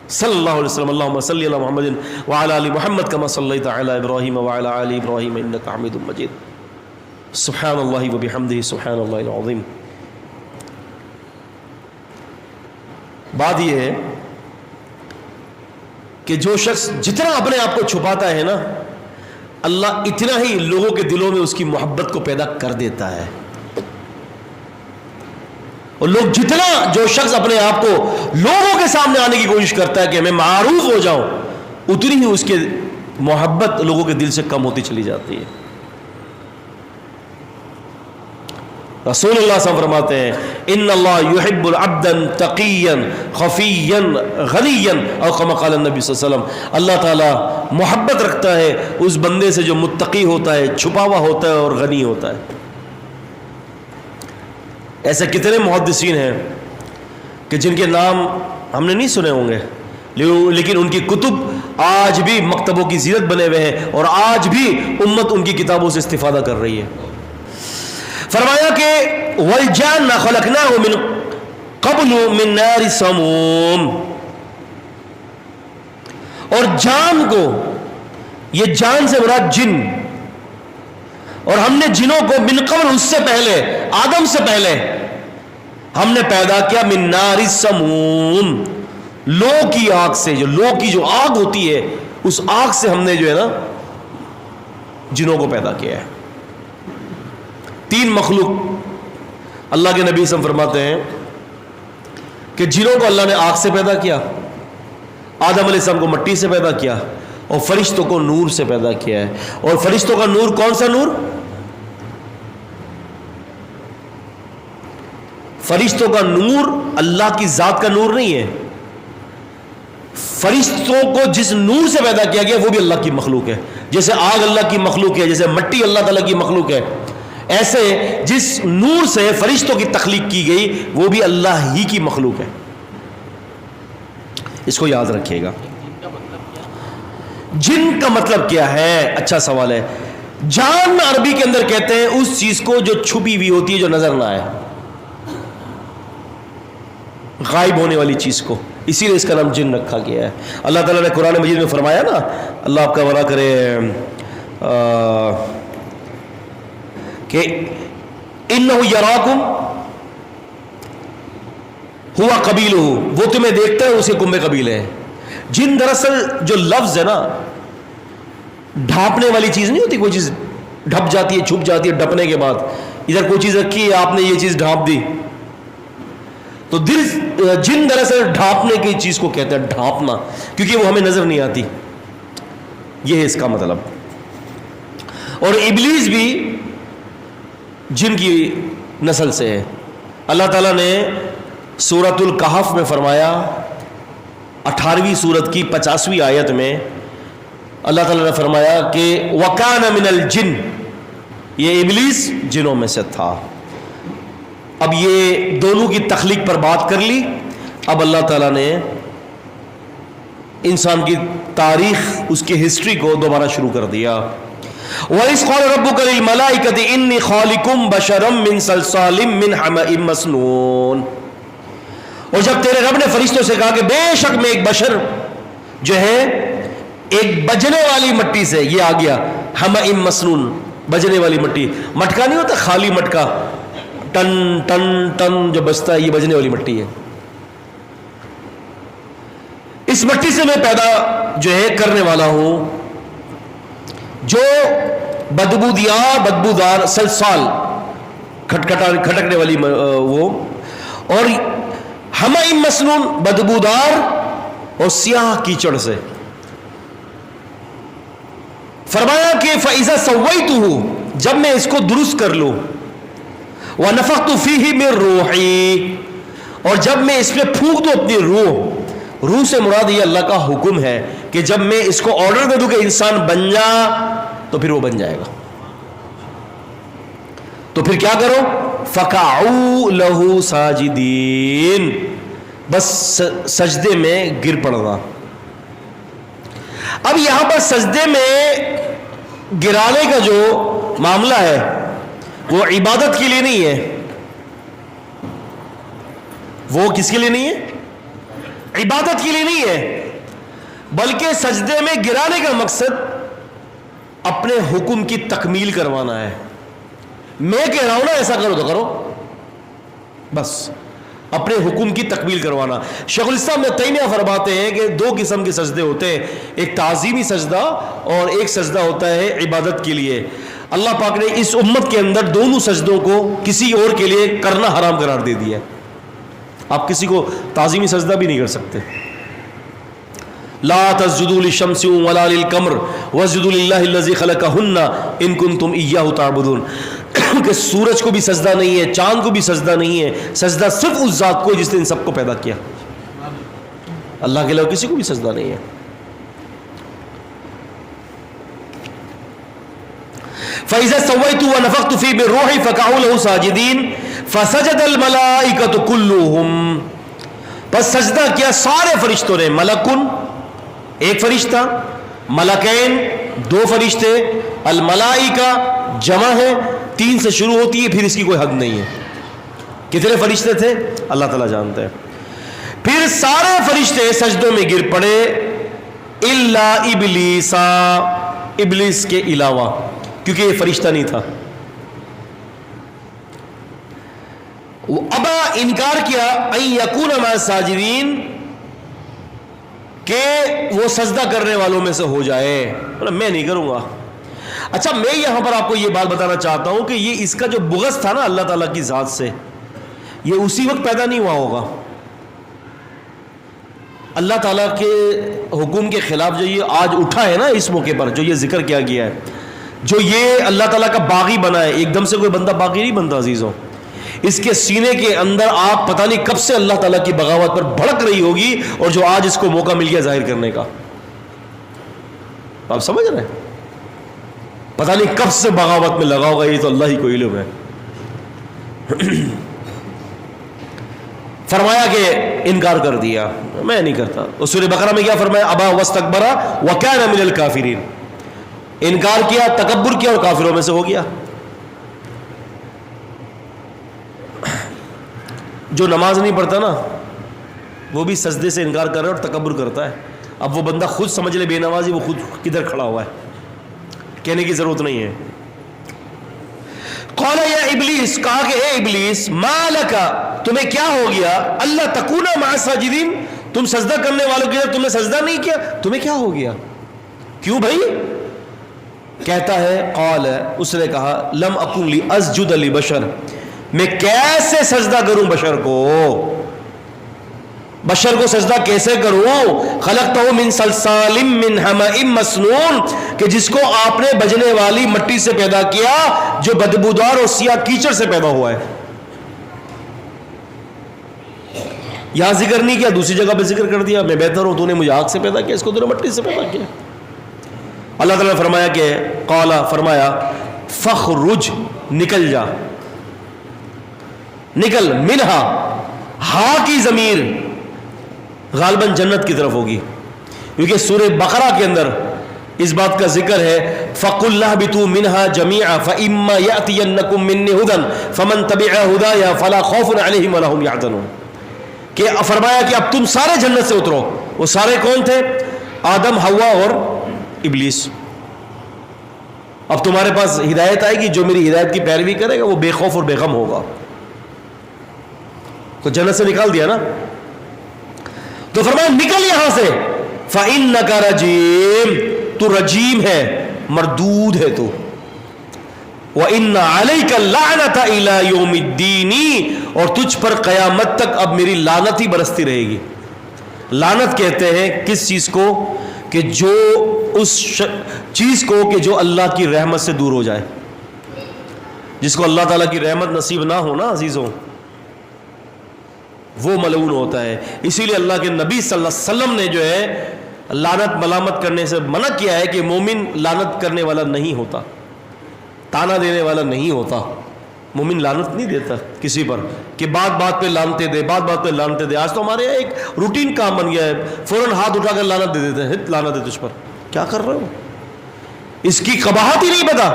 صلی اللہ علیہ وسلم اللہم صلی علی محمد وعلی آل محمد کما صلیت علی ابراہیم وعلی آل ابراہیم انک حمید مجید. سبحان اللہ وبحمدہ سبحان اللہ العظیم. بات یہ ہے کہ جو شخص جتنا اپنے آپ کو چھپاتا ہے نا، اللہ اتنا ہی لوگوں کے دلوں میں اس کی محبت کو پیدا کر دیتا ہے. اور لوگ جو شخص اپنے آپ کو لوگوں کے سامنے آنے کی کوشش کرتا ہے کہ میں معروف ہو جاؤں، اتنی ہی اس کے محبت لوگوں کے دل سے کم ہوتی چلی جاتی ہے. رسول اللہ صلی اللہ علیہ وسلم فرماتے ہیں ان اللہ یحب العبدا تقیا خفیا غنیا او کما قال النبی صلی اللہ علیہ وسلم. اللہ تعالی محبت رکھتا ہے اس بندے سے جو متقی ہوتا ہے، چھپا ہوا ہوتا ہے اور غنی ہوتا ہے. ایسے کتنے محدثین ہیں کہ جن کے نام ہم نے نہیں سنے ہوں گے، لیکن ان کی کتب آج بھی مکتبوں کی زینت بنے ہوئے ہیں اور آج بھی امت ان کی کتابوں سے استفادہ کر رہی ہے. فرمایا کہ والجان خلقناه من قبل من نار سموم، اور جان کو، یہ جان سے مراد جن، اور ہم نے جنوں کو من قبل، اس سے پہلے، آدم سے پہلے ہم نے پیدا کیا من نار سموم، لو کی آگ سے. جو لو کی جو آگ ہوتی ہے اس آگ سے ہم نے جو ہے نا جنوں کو پیدا کیا ہے. 3 مخلوق اللہ کے نبی صلی اللہ علیہ وسلم فرماتے ہیں کہ جنوں کو اللہ نے آگ سے پیدا کیا، آدم علیہ السلام کو مٹی سے پیدا کیا، اور فرشتوں کو نور سے پیدا کیا ہے. اور فرشتوں کا نور کون سا نور؟ فرشتوں کا نور اللہ کی ذات کا نور نہیں ہے. فرشتوں کو جس نور سے پیدا کیا گیا وہ بھی اللہ کی مخلوق ہے. جیسے آگ اللہ کی مخلوق ہے، جیسے مٹی اللہ تعالیٰ کی مخلوق ہے، ایسے جس نور سے فرشتوں کی تخلیق کی گئی وہ بھی اللہ ہی کی مخلوق ہے. اس کو یاد رکھیے گا. جن کا مطلب کیا ہے؟ اچھا سوال ہے. جان عربی کے اندر کہتے ہیں اس چیز کو جو چھپی ہوئی ہوتی ہے، جو نظر نہ آئے، غائب ہونے والی چیز کو. اسی لیے اس کا نام جن رکھا گیا ہے. اللہ تعالیٰ نے قرآن مجید میں فرمایا نا، اللہ آپ کا بھلا کرے، کہ انہ یراکم ہوا قبیلہ، وہ تمہیں دیکھتا ہے، اسے کنبے قبیلے ہیں. جن دراصل جو لفظ ہے نا، ڈھانپنے والی چیز نہیں ہوتی. کوئی چیز ڈھپ جاتی ہے، چھپ جاتی ہے ڈھپنے کے بعد. ادھر کوئی چیز رکھی ہے، آپ نے یہ چیز ڈھانپ دی، تو جن دراصل ڈھانپنے کی چیز کو کہتے ہیں، ڈھانپنا، کیونکہ وہ ہمیں نظر نہیں آتی. یہ ہے اس کا مطلب. اور ابلیس بھی جن کی نسل سے ہے. اللہ تعالیٰ نے سورۃ الکہف میں فرمایا، 18ویں سورت کی 50ویں آیت میں اللہ تعالیٰ نے فرمایا کہ وَكَانَ مِنَ الْجِنِّ، یہ ابلیس جنوں میں سے تھا. اب یہ دونوں کی تخلیق پر بات کر لی. اب اللہ تعالیٰ نے انسان کی تاریخ، اس کی ہسٹری کو دوبارہ شروع کر دیا. وَإِذْ قَالَ رَبُّكَ لِلْمَلَائِكَةِ إِنِّي خَالِقٌ بَشَرًا مِّن صَلْصَالٍ مِّنْ حَمَإٍ مَّسْنُونٍ. اور جب تیرے رب نے فرشتوں سے کہا کہ بے شک میں ایک بشر جو ہے ایک بجنے والی مٹی سے، یہ آ گیا حَمَإٍ مَّسْنُونٍ، بجنے والی مٹی. مٹکا نہیں ہوتا خالی مٹکا، ٹن ٹن ٹن جو بجتا ہے، یہ بجنے والی مٹی ہے. اس مٹی سے میں پیدا جو ہے کرنے والا ہوں، جو بدبودار سلسال، کھٹکنے والی وہ، اور حَمَإٍ مَّسْنُونٍ، بدبودار اور سیاہ کیچڑ سے. فرمایا کہ فَإِذَا سَوَّيْتُهُ، جب میں اس کو درست کر لوں، وَنَفَخْتُ فِيهِ مِن رُوحِي، اور جب میں اس پہ پھونک دوں اپنی روح سے مراد یہ اللہ کا حکم ہے کہ جب میں اس کو آرڈر دے دوں کہ انسان بن جا، تو پھر وہ بن جائے گا. تو پھر کیا کرو؟ فَقَعُوا لَهُ سَاجِدِينَ، بس سجدے میں گر پڑنا. اب یہاں پر سجدے میں گرانے کا جو معاملہ ہے وہ عبادت کے لیے نہیں ہے. وہ کس کے لیے نہیں ہے؟ عبادت کے لیے نہیں ہے، بلکہ سجدے میں گرانے کا مقصد اپنے حکم کی تکمیل کروانا ہے. میں کہہ رہا ہوں نا ایسا کرو تو کرو، بس اپنے حکم کی تکمیل کروانا. شیخ الاسلام ابن تیمیہ فرماتے ہیں کہ دو قسم کے سجدے ہوتے ہیں، ایک تعظیمی سجدہ اور ایک سجدہ ہوتا ہے عبادت کے لیے. اللہ پاک نے اس امت کے اندر دونوں سجدوں کو کسی اور کے لیے کرنا حرام قرار دے دیا ہے. آپ کسی کو تعظیمی سجدہ بھی نہیں کر سکتے. لا تسجدوا للشمس ولا للقمر واسجدوا للہ الذی خلقہن ان کنتم ایاہ تعبدون. کہ سورج کو بھی سجدہ نہیں ہے، چاند کو بھی سجدہ نہیں ہے، سجدہ صرف اس ذات کو جس نے ان سب کو پیدا کیا. اللہ کے علاوہ کسی کو بھی سجدہ نہیں ہے. فَإِذَا سَوَّيْتُ وَنَفَخْتُ فِيهِ مِن رُّوحِي فَقَعُوا لَهُ سَاجِدِينَ فَسَجَدَ الْمَلَائِكَةُ كُلُّهُمْ. بس سجدہ کیا سارے فرشتوں نے. ملکن ایک فرشتہ، ملکین دو فرشتے، الملائکہ جمع ہے، 3 سے شروع ہوتی ہے، پھر اس کی کوئی حد نہیں ہے. کتنے فرشتے تھے اللہ تعالیٰ جانتا ہے. پھر سارے فرشتے سجدوں میں گر پڑے الا ابلیس، ابلیس کے علاوہ، کیونکہ یہ فرشتہ نہیں تھا. وہ ابا انکار کیا ان یکون مع الساجدین، کہ وہ سجدہ کرنے والوں میں سے ہو جائے. میں نہیں کروں گا. اچھا میں یہاں پر آپ کو یہ بات بتانا چاہتا ہوں کہ یہ اس کا جو بغض تھا نا اللہ تعالیٰ کی ذات سے، یہ اسی وقت پیدا نہیں ہوا ہوگا. اللہ تعالیٰ کے حکم کے خلاف جو یہ آج اٹھا ہے نا اس موقع پر، جو یہ ذکر کیا گیا ہے، جو یہ اللہ تعالیٰ کا باغی بنا ہے. ایک دم سے کوئی بندہ باغی نہیں بنتا عزیزوں. اس کے سینے کے اندر آپ پتہ نہیں کب سے اللہ تعالیٰ کی بغاوت پر بھڑک رہی ہوگی، اور جو آج اس کو موقع مل گیا ظاہر کرنے کا. آپ سمجھ رہے ہیں؟ پتہ نہیں کب سے بغاوت میں لگا ہوگا، یہ تو اللہ ہی کو علم ہے. فرمایا کہ انکار کر دیا، میں نہیں کرتا. اور سورہ بقرہ میں کیا فرمایا؟ ابا واستکبر وکان من الکافرین. انکار کیا، تکبر کیا، اور کافروں میں سے ہو گیا. جو نماز نہیں پڑھتا نا وہ بھی سجدے سے انکار کر رہا ہے اور تکبر کرتا ہے. اب وہ بندہ خود سمجھ لے بے نمازی، وہ خود کدھر کھڑا ہوا ہے، کہنے کی ضرورت نہیں ہے. قال یا ابلیس، کہا کہ اے ابلیس، ما لک، تمہیں کیا ہو گیا، اللہ تکون مع الساجدین، تم سجدہ کرنے والوں کی طرف تم نے سجدہ نہیں کیا، تمہیں کیا ہو گیا، کیوں بھائی؟ کہتا ہے قال، اس نے کہا لم اکن لاسجد لبشر، میں کیسے سجدہ کروں بشر کو، بشر کو سجدہ کیسے کروں؟ خلقتہ من صلصال من حمأ مسنون، کہ جس کو آپ نے بجنے والی مٹی سے پیدا کیا، جو بدبودار اور سیاہ کیچڑ سے پیدا ہوا ہے. یہاں ذکر نہیں کیا، دوسری جگہ پہ ذکر کر دیا، میں بہتر ہوں، تو نے مجھے آگ سے پیدا کیا، اس کو تو نے مٹی سے پیدا کیا. اللہ تعالیٰ نے فرمایا کہ قال، فرمایا فخرج، نکل جا، نکل، منہا، ہا کی ضمیر غالباً جنت کی طرف ہوگی، کیونکہ سورہ بقرہ کے اندر اس بات کا ذکر ہے فَقُلْ اهْبِطُوا مِنْهَا جَمِيعًا فَإِمَّا يَأْتِيَنَّكُم مِّنِّي هُدًى فَمَن تَبِعَ هُدَايَ فَلَا خَوْفٌ عَلَيْهِمْ وَلَا هُمْ يَحْزَنُونَ. کہ فرمایا کہ اب تم سارے جنت سے اترو. وہ سارے کون تھے؟ آدم، حوا اور ابلیس. اب تمہارے پاس ہدایت آئے گی، جو میری ہدایت کی پیروی کرے گا وہ بے خوف اور بے غم ہوگا. تو جنت سے نکال دیا نا. تو فرمایا نکل یہاں سے، فَإِنَّكَ رَجِيمٌ، تو رجیم ہے، مردود ہے تو. وَإِنَّ عَلَيْكَ اللَّعْنَةَ إِلَى يَوْمِ الدِّينِ، اور تجھ پر قیامت تک اب میری لعنت ہی برستی رہے گی. لعنت کہتے ہیں کس چیز کو؟ کہ جو اس چیز کو کہ جو اللہ کی رحمت سے دور ہو جائے. جس کو اللہ تعالیٰ کی رحمت نصیب نہ ہو نا عزیزوں، وہ ملعون ہوتا ہے. اسی لیے اللہ کے نبی صلی اللہ علیہ وسلم نے جو ہے لعنت ملامت کرنے سے منع کیا ہے کہ مومن لعنت کرنے والا نہیں ہوتا، تانا دینے والا نہیں ہوتا. مومن لعنت نہیں دیتا کسی پر کہ بات بات پہ لانتے دے، بات بات پہ لانتے دے. آج تو ہمارے یہاں ایک روٹین کام بن گیا ہے، فوراً ہاتھ اٹھا کر لعنت دے دیتے ہیں، ہت لعنت ہے تجھ پر. کیا کر رہے ہو؟ اس کی قباحت ہی نہیں پتا.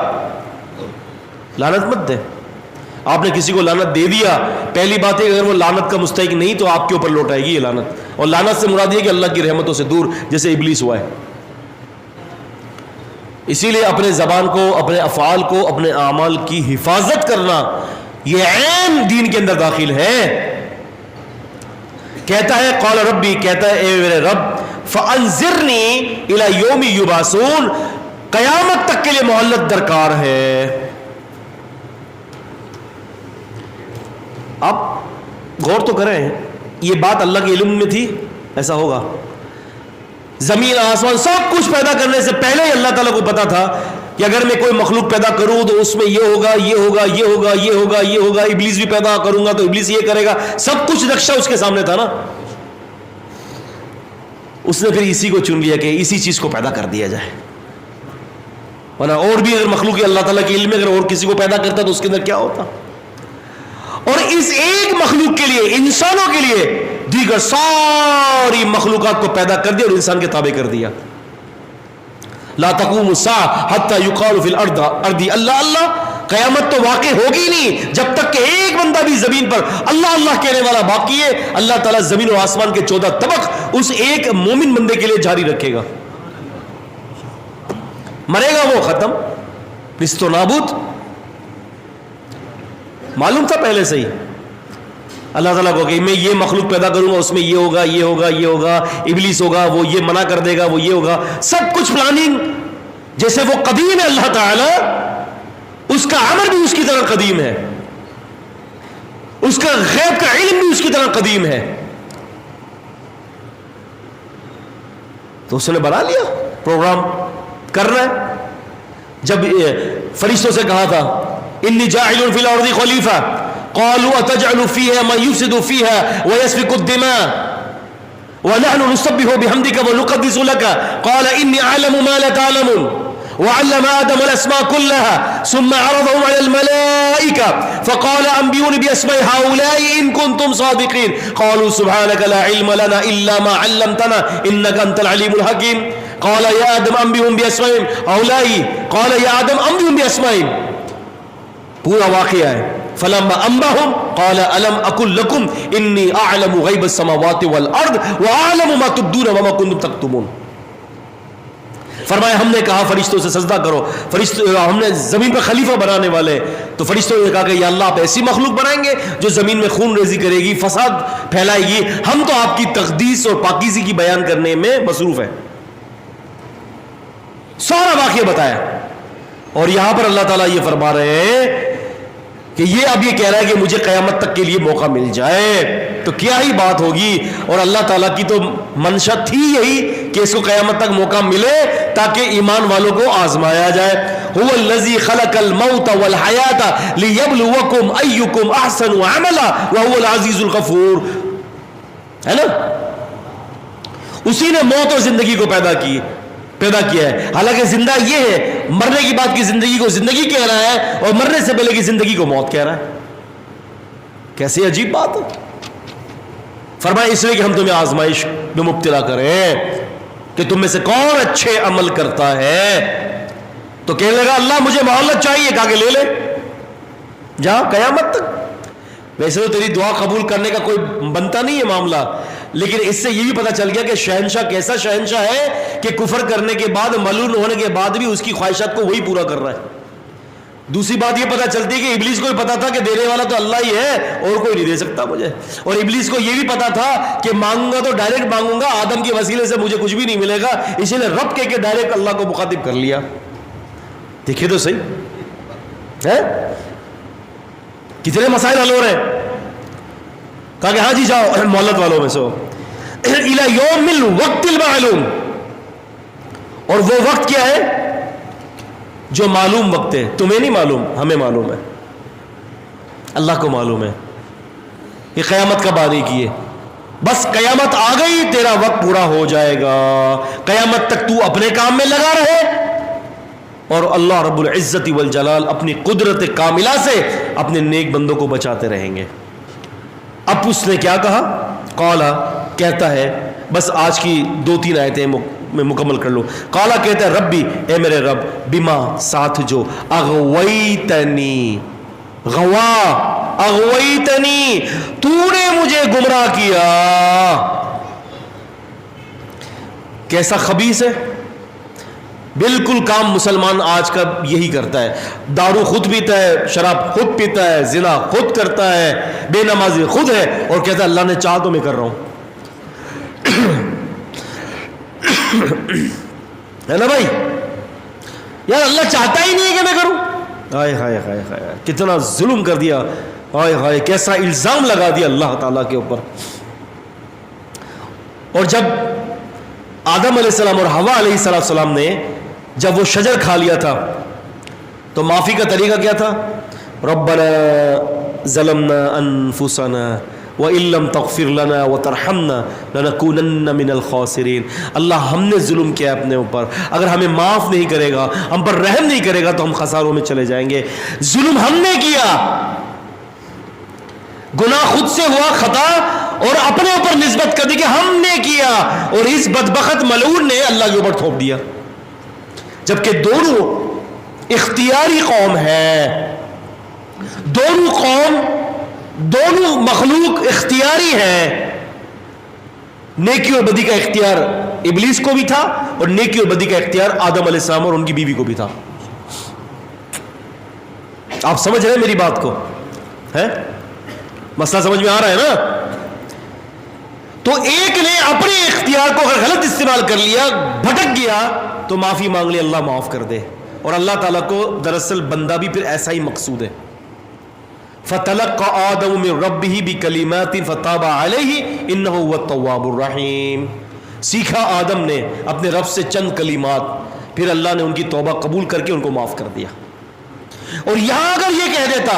لعنت مت دے. آپ نے کسی کو لعنت دے دیا، پہلی بات ہے اگر وہ لعنت کا مستحق نہیں تو آپ کے اوپر لوٹ آئے گی یہ لعنت. اور لعنت سے مراد یہ کہ اللہ کی رحمتوں سے دور، جیسے ابلیس ہوا ہے. اسی لیے اپنے زبان کو، اپنے افعال کو، اپنے اعمال کی حفاظت کرنا یہ عین دین کے اندر داخل ہے. کہتا ہے قال ربی، کہتا ہے اے میرے رب، فانذرنی الی یوم یبعثون، قیامت تک کے لیے مہلت درکار ہے. آپ غور تو کریں، یہ بات اللہ کے علم میں تھی ایسا ہوگا؟ زمین آسمان سب کچھ پیدا کرنے سے پہلے ہی اللہ تعالیٰ کو پتا تھا کہ اگر میں کوئی مخلوق پیدا کروں تو اس میں یہ ہوگا، یہ ہوگا، یہ ہوگا، یہ ہوگا، یہ ہوگا. ابلیس بھی پیدا کروں گا تو ابلیس یہ کرے گا. سب کچھ نقشہ اس کے سامنے تھا نا. اس نے پھر اسی کو چن لیا کہ اسی چیز کو پیدا کر دیا جائے. ورنہ اور بھی اگر مخلوق اللہ تعالیٰ کے علم میں اگر اور کسی کو پیدا کرتا تو اس کے اندر کیا ہوتا. اور اس ایک مخلوق کے لیے، انسانوں کے لیے، دیگر ساری مخلوقات کو پیدا کر دیا اور انسان کے تابع کر دیا. لا تقوم الساعة حتى يقال في الارض ارضی اللہ اللہ. قیامت تو واقع ہوگی نہیں جب تک کہ ایک بندہ بھی زمین پر اللہ اللہ کہنے والا باقی ہے. اللہ تعالیٰ زمین و آسمان کے 14 طبق اس ایک مومن بندے کے لیے جاری رکھے گا. مرے گا وہ ختم، نیست و نابود. معلوم تھا پہلے سے ہی اللہ تعالیٰ کو کہ میں یہ مخلوق پیدا کروں گا، اس میں یہ ہوگا، یہ ہوگا، یہ ہوگا. ابلیس ہوگا، وہ یہ منع کر دے گا، وہ یہ ہوگا. سب کچھ پلاننگ. جیسے وہ قدیم ہے اللہ تعالیٰ، اس کا عمل بھی اس کی طرح قدیم ہے، اس کا غیب کا علم بھی اس کی طرح قدیم ہے. تو اس نے بنا لیا پروگرام کرنا ہے. جب فرشتوں سے کہا تھا انی جاعل فی الارض خلیفہ، قالوا اتجعل فيها من يفسد فيها ويسفك الدماء ونحن نسبح بحمدك ونقدس لك قال اني اعلم ما لا تعلمون وعلم آدم الاسماء كلها ثم عرضهم على الملائكة فقال انبئوني باسماء هؤلاء ان كنتم صادقين قالوا سبحانك لا علم لنا الا ما علمتنا انك انت العليم الحكيم قال يا آدم انبئهم باسمائهم هؤلاء قال يا آدم انبئهم باسمائهم. پورا واقعہ ہے. فلما انبأهم قال الم اقل لكم اني اعلم غيب السماوات والارض واعلم ما تبدون وما كنتم تكتمون. فرمایا ہم نے کہا فرشتوں سے سجدہ کرو، فرشتوں ہم نے زمین پر خلیفہ بنانے والے. تو فرشتوں نے کہا کہ یا اللہ آپ ایسی مخلوق بنائیں گے جو زمین میں خون ریزی کرے گی، فساد پھیلائے گی. ہم تو آپ کی تقدیس اور پاکیزگی کی بیان کرنے میں مصروف ہیں. سارا واقعہ بتایا. اور یہاں پر اللہ تعالیٰ یہ فرما رہے ہیں کہ یہ اب یہ کہہ رہا ہے کہ مجھے قیامت تک کے لیے موقع مل جائے تو کیا ہی بات ہوگی. اور اللہ تعالیٰ کی تو منشا تھی یہی کہ اس کو قیامت تک موقع ملے تاکہ ایمان والوں کو آزمایا جائے. هو الذی خلق الموت والحیاة لیبلوکم ایکم احسن عملا وهو العزیز الغفور. ہے نا؟ اسی نے موت اور زندگی کو پیدا کیا ہے. حالانکہ زندہ یہ ہے، مرنے کی بعد کی زندگی کو زندگی کہہ رہا ہے اور مرنے سے پہلے کی زندگی کو موت کہہ رہا ہے. کیسی عجیب بات ہے. فرمایا اس لیے کہ ہم تمہیں آزمائش میں مبتلا کریں کہ تم میں سے کون اچھے عمل کرتا ہے. تو کہنے لگا اللہ مجھے مہلت چاہیے. کہا کہ لے لے جہاں قیامت تک. ویسے تو تیری دعا قبول کرنے کا کوئی بنتا نہیں ہے معاملہ، لیکن اس سے یہ بھی پتہ چل گیا کہ شہنشاہ کیسا شہنشاہ ہے کہ کفر کرنے کے بعد، ملعون ہونے کے بعد بھی اس کی خواہشات کو وہی پورا کر رہا ہے. دوسری بات یہ پتہ چلتی ہے کہ ابلیس کو بھی پتا تھا کہ دینے والا تو اللہ ہی ہے اور کوئی نہیں دے سکتا مجھے. اور ابلیس کو یہ بھی پتا تھا کہ مانگوں گا تو ڈائریکٹ مانگوں گا، آدم کے وسیلے سے مجھے کچھ بھی نہیں ملے گا. اسی لیے رب کہہ کے ڈائریکٹ اللہ کو مخاطب کر لیا. دیکھیے تو صحیح ہے کتنے مسائل حل ہو رہے ہیں. کہا کہ ہاں جی جاؤ مہلت والوں میں سے الی یوم الوقت المعلوم. اور وہ وقت کیا ہے جو معلوم وقت ہے. تمہیں نہیں معلوم، ہمیں معلوم ہے، اللہ کو معلوم ہے کہ قیامت کب آنے کی ہے. بس قیامت آ گئی تیرا وقت پورا ہو جائے گا. قیامت تک تو اپنے کام میں لگا رہے اور اللہ رب العزت والجلال اپنی قدرت کاملہ سے اپنے نیک بندوں کو بچاتے رہیں گے. اب اس نے کیا کہا؟ قالا کہتا ہے، بس آج کی 2-3 آیتیں میں مکمل کر لوں. قالا کہتا ہے ربی اے میرے رب، بما ساتھ جو اغویتنی، غوا اغویتنی تو نے مجھے گمراہ کیا. کیسا خبیث ہے. بالکل کام مسلمان آج کا یہی کرتا ہے. دارو خود پیتا ہے, شراب خود پیتا ہے, زنا خود کرتا ہے, بے نمازی خود ہے, اور کہتا ہے اللہ نے چاہا تو میں کر رہا ہوں. ہے نا بھائی؟ یار اللہ چاہتا ہی نہیں ہے کہ میں کروں. ہائے ہائے ہائے ہائے, کتنا ظلم کر دیا. ہائے ہائے, کیسا الزام لگا دیا اللہ تعالیٰ کے اوپر. اور جب آدم علیہ السلام اور حوا علیہ السلام نے جب وہ شجر کھا لیا تھا تو معافی کا طریقہ کیا تھا؟ ربنا ظلمنا انفسنا وَإِن لَّمْ تَغْفِرْ لَنَا وَتَرْحَمْنَا لَنَكُونَنَّ مِنَ الْخَاسِرِينَ. اللہ ہم نے ظلم کیا اپنے اوپر, اگر ہمیں معاف نہیں کرے گا, ہم پر رحم نہیں کرے گا تو ہم خساروں میں چلے جائیں گے. ظلم ہم نے کیا, گناہ خود سے ہوا, خطا, اور اپنے اوپر نسبت کر دی کہ ہم نے کیا, اور اس بدبخت ملعون نے اللہ کے اوپر تھوپ دیا. جبکہ دونوں اختیاری قوم ہے, دونوں مخلوق اختیاری ہے. نیکی اور بدی کا اختیار ابلیس کو بھی تھا, اور نیکی اور بدی کا اختیار آدم علیہ السلام اور ان کی بیوی کو بھی تھا. آپ سمجھ رہے ہیں میری بات کو؟ ہے مسئلہ سمجھ میں آ رہا ہے نا؟ تو ایک نے اپنے اختیار کو اگر غلط استعمال کر لیا, بھٹک گیا, تو معافی مانگ لی, اللہ معاف کر دے. اور اللہ تعالیٰ کو دراصل بندہ بھی پھر ایسا ہی مقصود ہے. فَتَلَقَّى آدَمُ مِن رَبِّهِ بِكَلِمَاتٍ فَتَابَ عَلَيْهِ إِنَّهُ هُوَ التَّوَّابُ الرَّحِيمُ. سیکھا آدم نے اپنے رب سے چند کلمات, پھر اللہ نے ان کی توبہ قبول کر کے ان کو معاف کر دیا. اور یہاں اگر یہ کہہ دیتا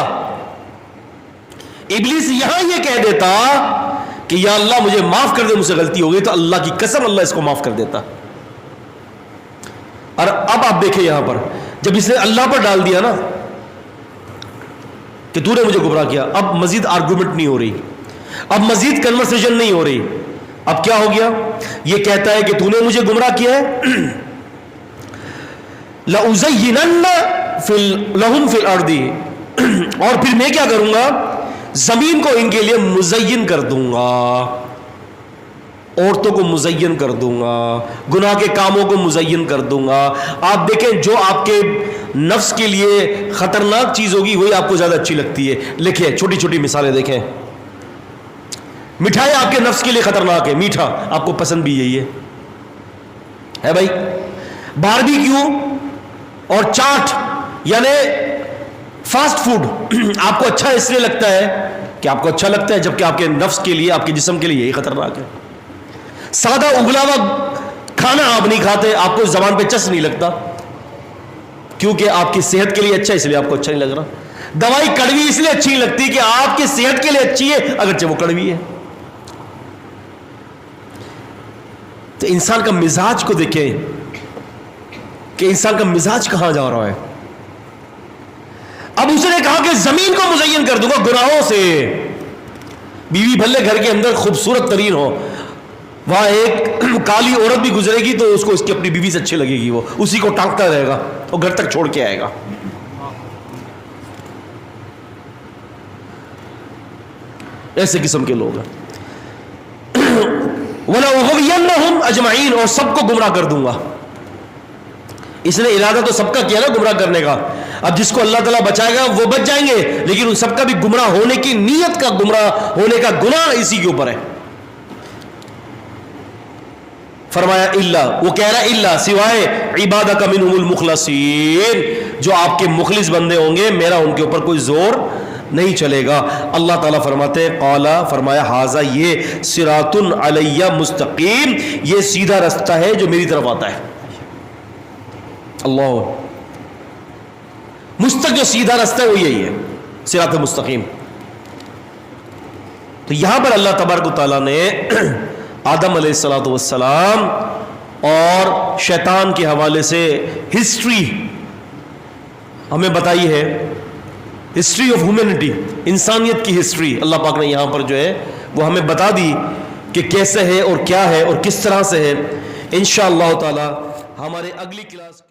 ابلیس, یہاں یہ کہہ دیتا کہ یا اللہ مجھے معاف کر دے, مجھ سے غلطی ہو گئی, تو اللہ کی قسم اللہ اس کو معاف کر دیتا. اور اب آپ دیکھیں یہاں پر جب اس نے اللہ پر ڈال دیا نا کہ تو نے مجھے گمراہ کیا, اب مزید آرگومنٹ نہیں ہو رہی, اب مزید کنورسیشن نہیں ہو رہی. اب کیا ہو گیا؟ یہ کہتا ہے کہ تو نے مجھے گمراہ کیا ہے, لَأُزَيِّنَنَّ لَهُمْ فِي الْأَرْضِ, اور پھر میں کیا کروں گا, زمین کو ان کے لیے مزین کر دوں گا, عورتوں کو مزین کر دوں گا, گناہ کے کاموں کو مزین کر دوں گا. آپ دیکھیں جو آپ کے نفس کے لیے خطرناک چیز ہوگی وہی آپ کو زیادہ اچھی لگتی ہے. لکھیں چھوٹی چھوٹی مثالیں دیکھیں. مٹھائی آپ کے نفس کے لیے خطرناک ہے, میٹھا آپ کو پسند بھی یہی ہے بھائی. باربیکیو اور چاٹ یعنی فاسٹ فوڈ آپ کو اچھا اس لیے لگتا ہے کہ آپ کو اچھا لگتا ہے, جبکہ آپ کے نفس کے لیے, آپ کے جسم کے لیے یہی خطرناک ہے. سادہ ابلا ہوا کھانا آپ نہیں کھاتے, آپ کو زبان پہ چس نہیں لگتا کیونکہ آپ کی صحت کے لیے اچھا ہے, اس لیے آپ کو اچھا نہیں لگ رہا. دوائی کڑوی اس لیے اچھی نہیں لگتی کہ آپ کی صحت کے لیے اچھی ہے, اگرچہ وہ کڑوی ہے. تو انسان کا مزاج کو دیکھیں کہ انسان کا مزاج کہاں جا رہا ہے. اب اس نے کہا کہ زمین کو مزین کر دوں گا گناہوں سے. بیوی بھلے گھر کے اندر خوبصورت ترین ہو, وہاں ایک کالی عورت بھی گزرے گی تو اس کو اس کی اپنی بیوی سے اچھی لگے گی, وہ اسی کو ٹانکتا رہے گا اور گھر تک چھوڑ کے آئے گا. ایسے قسم کے لوگ ہیں. وَلَأُغْوِيَنَّهُمْ أَجْمَعِينَ, اور سب کو گمراہ کر دوں گا. اس نے ارادہ تو سب کا کیا نا گمراہ کرنے کا. اب جس کو اللہ تعالیٰ بچائے گا وہ بچ جائیں گے, لیکن ان سب کا بھی گمراہ ہونے کی نیت کا, گمراہ ہونے کا گناہ اسی کے اوپر ہے. فرمایا الا, وہ کہہ رہا الا سوائے عبادک منہم المخلصین, جو آپ کے مخلص بندے ہوں گے میرا ان کے اوپر کوئی زور نہیں چلے گا. اللہ تعالیٰ فرماتے قالا, فرمایا ھذا, یہ صراط علی مستقیم, یہ سیدھا رستہ ہے جو میری طرف آتا ہے. اللہ مستقیم, جو سیدھا رستہ ہے وہ یہی ہے, صراط مستقیم. تو یہاں پر اللہ تبارک و تعالیٰ نے آدم علیہ الصلوۃ والسلام اور شیطان کے حوالے سے ہسٹری ہمیں بتائی ہے, ہسٹری آف ہیومینٹی, انسانیت کی ہسٹری اللہ پاک نے یہاں پر جو ہے وہ ہمیں بتا دی کہ کیسے ہے اور کیا ہے اور کس طرح سے ہے. انشاءاللہ تعالی ہمارے اگلی کلاس